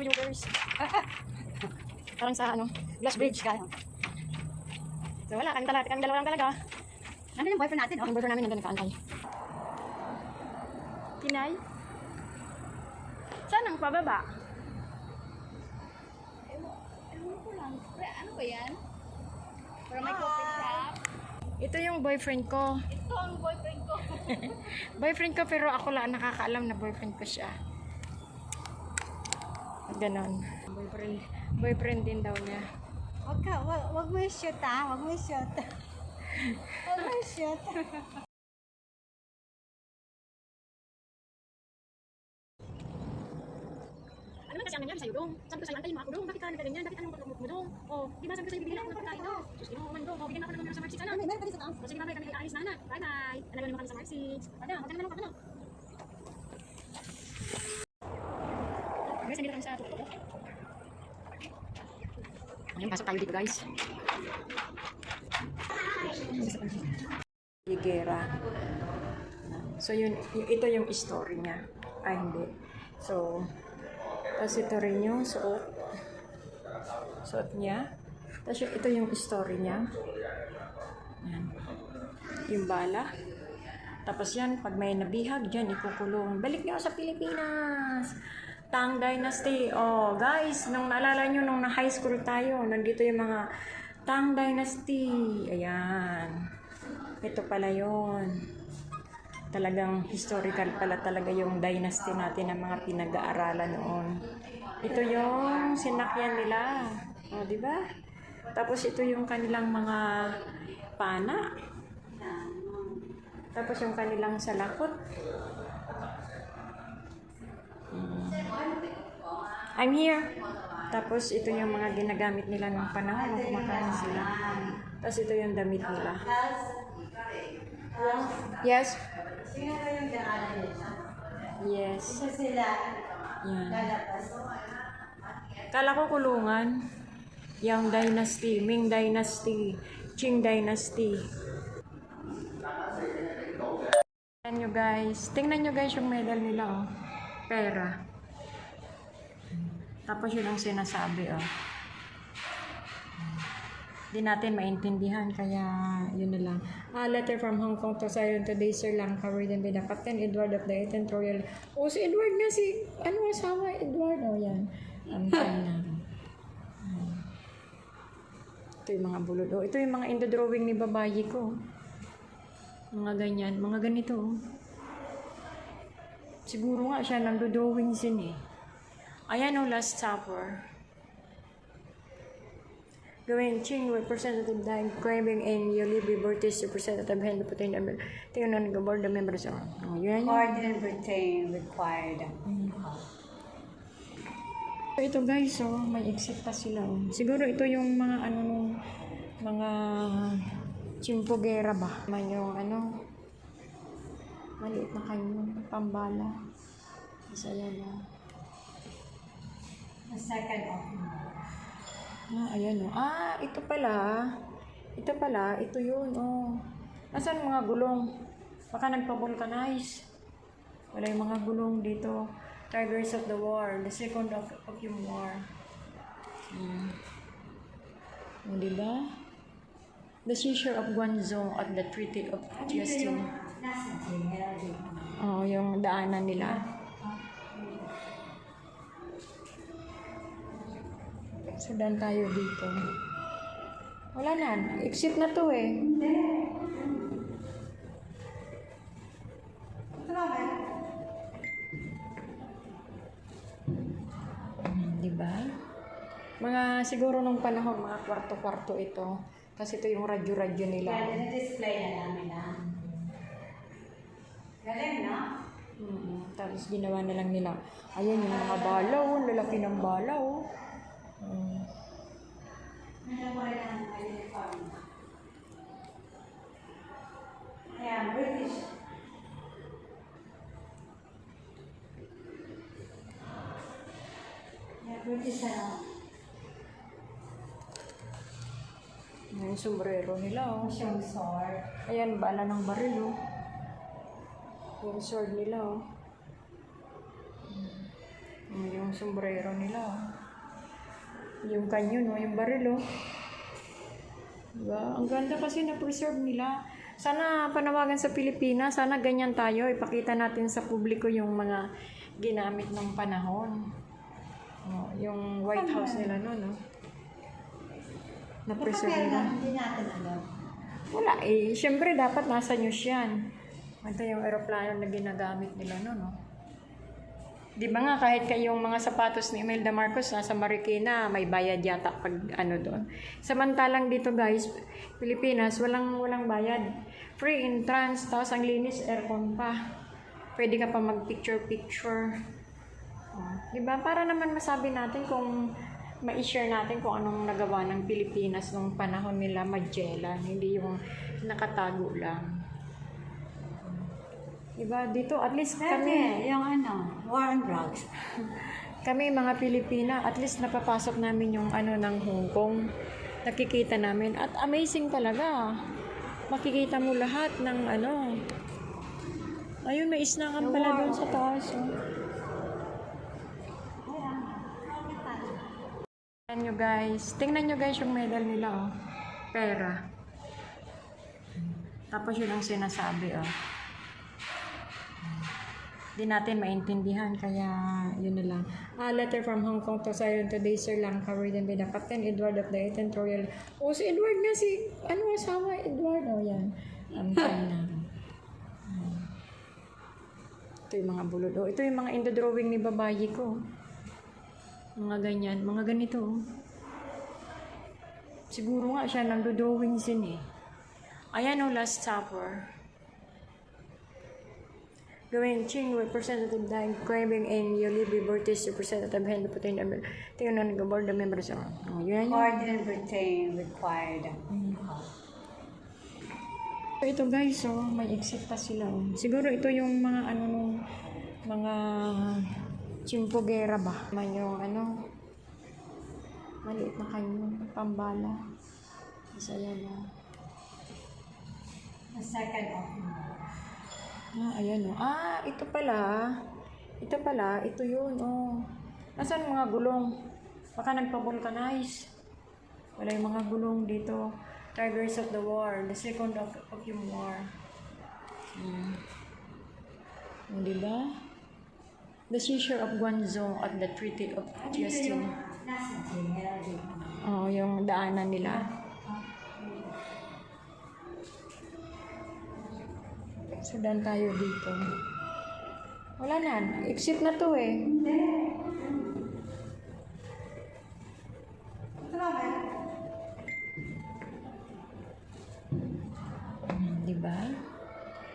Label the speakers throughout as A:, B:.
A: viewers. Parang sa ano, glass bridge kaya. So wala, kami dalawa lang talaga.
B: Ano yung boyfriend natin, oh?
A: Yung boyfriend namin nandun nakaantay. Tinay? Saan ang pababa?
B: Ewan ko lang. Ano ba yan? Para may coffee shop?
A: Ito yung boyfriend ko.
B: Ito ang boyfriend ko.
A: Boyfriend ko pero ako lang nakakaalam na boyfriend ko siya. Ganon. Boyfriend din daw niya.
B: Wag mo i-shoot, ha? Wag mo i-shoot. Wag mo i-shoot.
A: Ano man kasi ang nangyari sa'yo, Dong? Sabi ko sa'yo, antayin mo ako, Dong. Bakit ka nagkaganyan? Bakit anong pagkakamot mo, Dong? Oh, di ba sabi ko sa'yo, bibigyan ako ng pagkain, Dong? Sus, inuman, Dong. Oh, bigyan ako ng numero sa Mark 6, ano?
B: Meron pa din sa taas.
A: O, sige, mamaya kami aalis na, Bye-bye. Alam mo kami sa Mark 6. Ano, magkano naman ka, ano? Guys, nandito kami sa tuktok. Ayun, pasok tayo dito, guys. Higuera. So, ito yung story niya. Ay, hindi. So, tapos ito rin yung suot niya. Tapos ito yung story niya. Yan. Yung bala. Tapos yan, pag may nabihag, dyan, ikukulong. Balik niyo sa Pilipinas! Tang Dynasty. Oh, guys, nung naalala nyo, nung na-high school tayo, nandito yung mga Tang Dynasty. Ayan. Ito pala yun. Talagang historical pala talaga yung dynasty natin ng mga pinag-aaralan noon. Ito yung sinakyan nila. O, di ba? Tapos ito yung kanilang mga pana. Tapos yung kanilang salakot. I'm here. Tapos ito yung mga ginagamit nila ng panahon nung kumakain sila. Tapos ito yung damit nila. Yes.
B: Sino ba yung daanan nila?
A: Yes.
B: Isa sila.
A: Yan.
B: Lalapas.
A: Kala ko kulungan. Yang Dynasty, Ming Dynasty, Qing Dynasty. Tingnan nyo guys yung medal nila, oh. Pera. Tapos yun ang sinasabi, oh. Di natin maintindihan, kaya yun na lang. A letter from Hong Kong to Siren today, Sri Lanka, written by the Captain Edward of the 18th Royal. Oh, si Edward nga, asawa, Edward, oh, yan. Ang China. Ito yung mga bulod. Oh, ito yung mga indodrawing ni babayi ko. Mga ganyan, mga ganito, oh. Siguro nga siya nagdo-drawing sin, eh. Ayan, oh, Last Supper. Gawin Qing representative dahil craving and you live British representative hand putting them tingnan ng board the members are yun
B: Ordinary Britain required.
A: Ito guys, oh, may exit pa sila, oh. Siguro ito yung mga mga chimpogera ba man yung maliit na kayo pambala isa yan, oh.
B: A second of
A: Ayan, oh. Ito pala, ito yun, oh. Nasaan mga gulong? Baka nagpa-vulcanize. Wala yung mga gulong dito. Tigers of the War, the second of Opium War. Diba? The seizure of Guangzhou at the Treaty of Tianjin. Oh, yung daanan nila. Sudan tayo dito. Wala na. Exit na to, eh. Diba? Mga siguro nung panahon, mga kwarto-kwarto ito. Kasi ito yung radyo-radyo nila.
B: Kaya na-display na namin, ha? Galing, no?
A: Tapos ginawa na lang nila. Ayan yung mga balaw. Lalaki ng balaw.
B: Yeah, British. Yeah, British
A: Yung sombrero nila, oh.
B: Yung sword.
A: Ayan, bala ng baril, oh. Yung sword nila, oh. Yung sombrero nila. Yung kanyon, no? Yung baril, oh. Diba? Ang ganda kasi na-preserve nila. Sana panawagan sa Pilipinas, sana ganyan tayo. Ipakita natin sa publiko yung mga ginamit ng panahon. Oh, yung White House nila noon, no? Na-preserve nila.
B: Hindi natin alam.
A: Wala eh. Siyempre, dapat nasa news yan. Ito yung aeroplano na ginagamit nila noon, no? Di ba nga, kahit kayong mga sapatos ni Imelda Marcos nasa Marikina, may bayad yata pag ano doon. Samantalang dito guys, Pilipinas, walang bayad. Free entrance, tapos ang linis, aircon pa. Pwede ka pa mag-picture-picture. Oh, di ba? Para naman masabi natin kung ma-share natin kung anong nagawa ng Pilipinas nung panahon nila Magellan, hindi yung nakatago lang. Diba? Dito, at least kami,
B: Yung war on drugs.
A: kami mga Pilipina, at least napapasok namin yung ng Hong Kong. Nakikita namin. At amazing talaga. Makikita mo lahat ng Ayun, may isnangan pala doon sa taas. Oh. Tingnan nyo guys yung medal nila. Oh. Pera. Tapos yun ang sinasabi. Oh. Di natin maintindihan, kaya yun na lang. A letter from Hong Kong to Siren today, Sri Lanka, written by the Captain Edward of the 18th Royal. Oh, si Edward nga asawa Edward? Oh, yan. Ang China. Ito yung mga bulod. Oh, ito yung mga indodrawing ni babayi ko. Mga ganyan, mga ganito. Oh. Siguro nga siya nagdo-drawing sin eh. Ayan oh, Last Supper. Gawin Ching, Representative Dang, craving and Yuli Liberties, Representative Henry Putin, tingnan na nag-board the members. Oh, yun yun.
B: Ordinary Britain required.
A: Ito guys, oh, may exit pa sila. Oh. Siguro ito yung mga mga chimpogera ba? May yung maliit na kanyon, pambala. Isa yan.
B: The second of
A: Ayan o. Ito pala. Ito yun, oh. Nasaan mga gulong? Baka nagpa-vulcanize. Wala yung mga gulong dito. Tigers of the War. The Second Opium War. Diba? The seizure of Guangzhou at the Treaty of Justin. Oh, yung daanan nila. Sudan tayo dito. Wala na. Exit na to eh. Diba?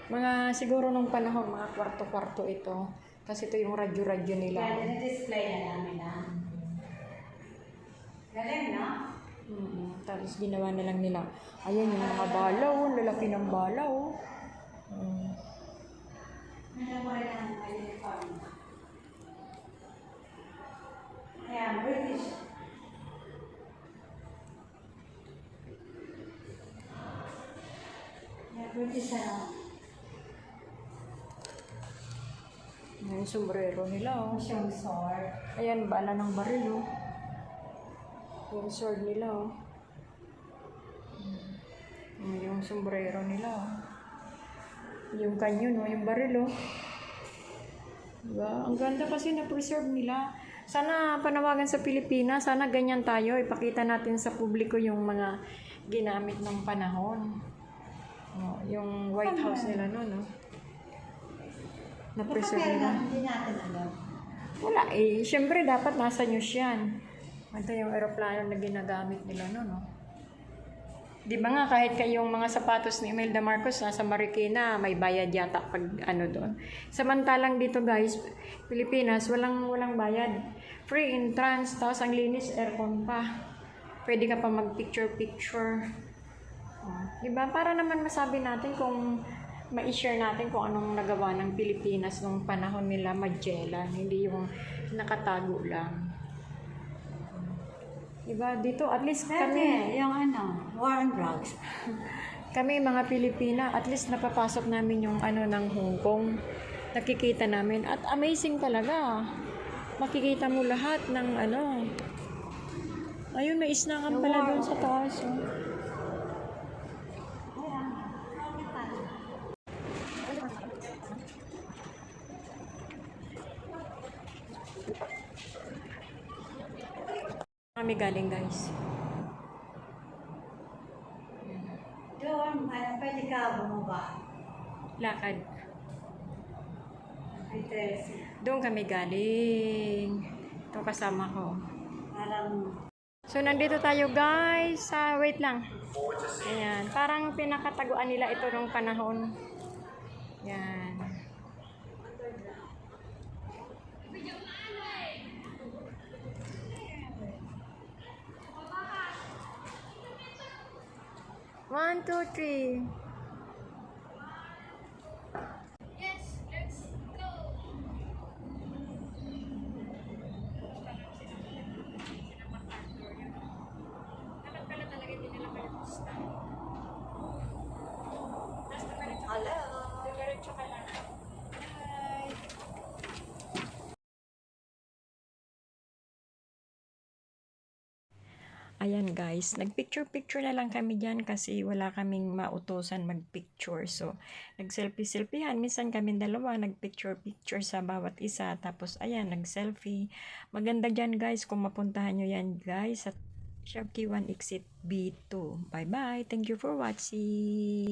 A: Mga siguro nung panahon, mga kwarto-kwarto ito. Kasi ito yung radyo-radyo nila.
B: Yeah, display na namin Galing, no?
A: Tapos ginawa na lang nila. Ayan yung mga balaw. Lalaki ng balaw.
B: Yeah, British. Yeah, British
A: Yung sombrero nila, oh.
B: yung sword.
A: Ayan, bala ng baril, oh. Yung sword nila, oh. Yung sombrero nila, oh. Yung kanyon, oh. Yung baril, oh. Diba? Ang ganda kasi na-preserve nila. Sana panawagan sa Pilipinas, sana ganyan tayo. Ipakita natin sa publiko yung mga ginamit ng panahon. Oh, yung White House nila noon, no? Na-preserve nila.
B: Hindi natin alam.
A: Wala eh. Siyempre, dapat nasa news yan. Ito yung aeroplano na ginagamit nila noon, no? Di ba nga, kahit kayong mga sapatos ni Imelda Marcos nasa Marikina, may bayad yata pag doon. Samantalang dito guys, Pilipinas, walang bayad. Free entrance, tapos ang linis, aircon pa. Pwede ka pa mag-picture-picture. Oh, di ba? Para naman masabi natin kung ma-share natin kung anong nagawa ng Pilipinas nung panahon nila Magellan, hindi yung nakatago lang. Diba? Dito, at least kami,
B: yung war on drugs.
A: kami mga Pilipina, at least napapasok namin yung ng Hong Kong. Nakikita namin. At amazing talaga. makikita mo lahat ng ano. Ayun, may isnakan pala doon sa taas. Oh. Kami galing guys.
B: Doon, pwede ka bumaba.
A: Lakad.
B: Ay, Teresa.
A: Doon kami galing. Ito kasama ko.
B: Parang,
A: So, nandito tayo guys. Wait lang. Ayan. Parang pinakataguan nila ito nung panahon. Yan. One, two, three. Ayan guys, nagpicture-picture na lang kami dyan kasi wala kaming mautusan magpicture. So, nag-selfie-selfiehan. Minsan kami dalawa, nagpicture-picture sa bawat isa. Tapos, ayan, nag-selfie. Maganda dyan guys, kung mapuntahan nyo yan guys sa Shopkey 1 Exit B2. Bye-bye. Thank you for watching.